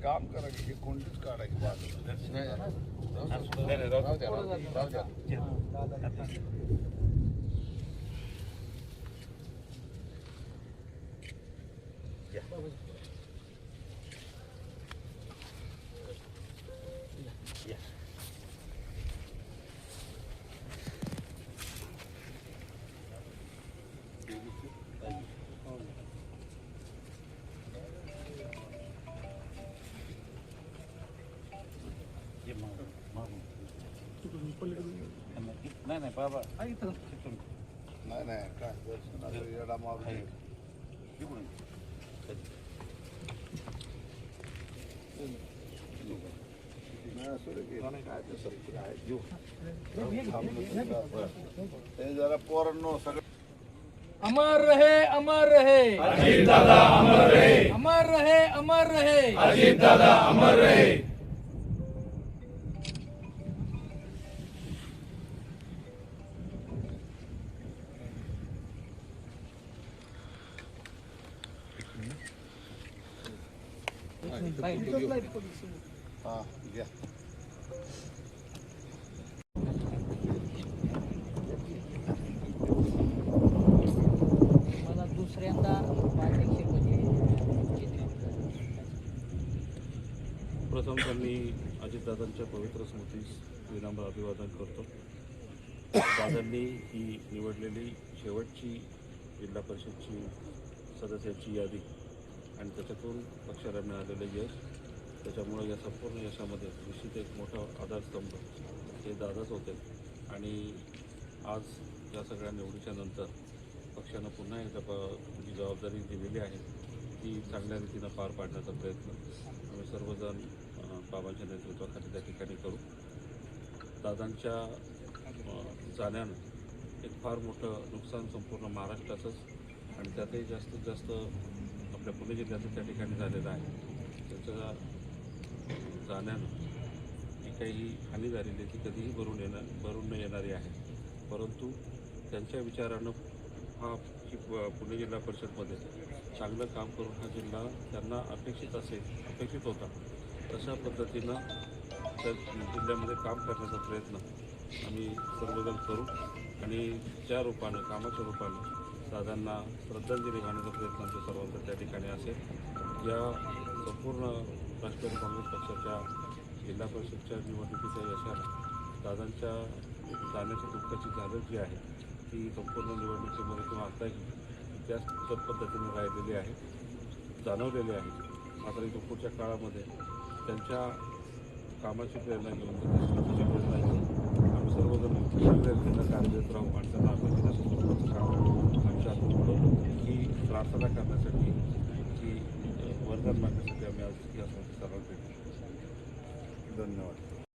काम करा की कोणतीच काढायची बाजूला. नाही नाही बाबा नाही नाही काय दर्शनाला येडा मारून जरा पोरांनो सगळं अमर रहे अमर रहे अजीत दादा अमर रहे, अमर रहे अमर रहे अजीत दादा अमर रहे. हा घ्या. मला दुसऱ्यांदा अध्यक्षपदी प्रथम त्यांनी अजितदादांच्या पवित्र स्मृतीस विनम्र अभिवादन करतो. दादांनी ही निवडलेली शेवटची जिल्हा परिषदची सदस्याची यादी आणि त्याच्यातून पक्षाला मिळालेलं यश, त्याच्यामुळे या संपूर्ण यशामध्ये निश्चित एक मोठा आधारस्तंभ हे दादाच होते. आणि आज या सगळ्या निवडीच्या नंतर पक्षानं पुन्हा एकदा जी जबाबदारी दिलेली आहे ती चांगल्या रीतीनं पार पाडण्याचा प्रयत्न आम्ही सर्वजण बाबांच्या नेतृत्वाखाली त्या ठिकाणी करू. दादांच्या जाण्यानं एक फार मोठं नुकसान संपूर्ण महाराष्ट्राचंच आणि त्यातही जास्तीत जास्त आपल्या पुणे जिल्ह्याचं त्या ठिकाणी झालेलं आहे. त्याच्या जाण्यानं जी काही हानी झालेली आहे ती कधीही भरून न येणारी आहे. परंतु त्यांच्या विचारानं हा पुणे जिल्हा परिषदमध्ये चांगलं काम करून हा जिल्हा त्यांना अपेक्षित होता तशा पद्धतीनं त्या जिल्ह्यामध्ये काम करण्याचा प्रयत्न आम्ही सर्वजण करू आणि ज्या रूपानं कामाच्या रूपानं दादांना श्रद्धांजली वाहण्याचा प्रयत्न आमच्या सर्वांचा त्या ठिकाणी असेल. या संपूर्ण राष्ट्रवादी काँग्रेस पक्षाच्या जिल्हा परिषदच्या निवडणुकीच्या यशाला दादांच्या जाण्याच्या दुःखाची झालर जी आहे ती संपूर्ण निवडणुकीमध्ये किंवा आताही त्याच पद्धतीने राहिलेली आहे, जाणवलेली आहे. मात्र इथून पुढच्या काळामध्ये त्यांच्या कामाची प्रेरणा घेऊन त्यांच्या स्मृतीची प्रेरणा घेऊन आम्ही सर्वजण चांगल्या कार्यरत राहू आणि त्यांना आपण स्वतःचं काम आमच्या हातून घडवलं ही प्रार्थना करण्यासाठी की वरदान मागण्यासाठी आम्ही आज या सर्वांना भेटलो. धन्यवाद.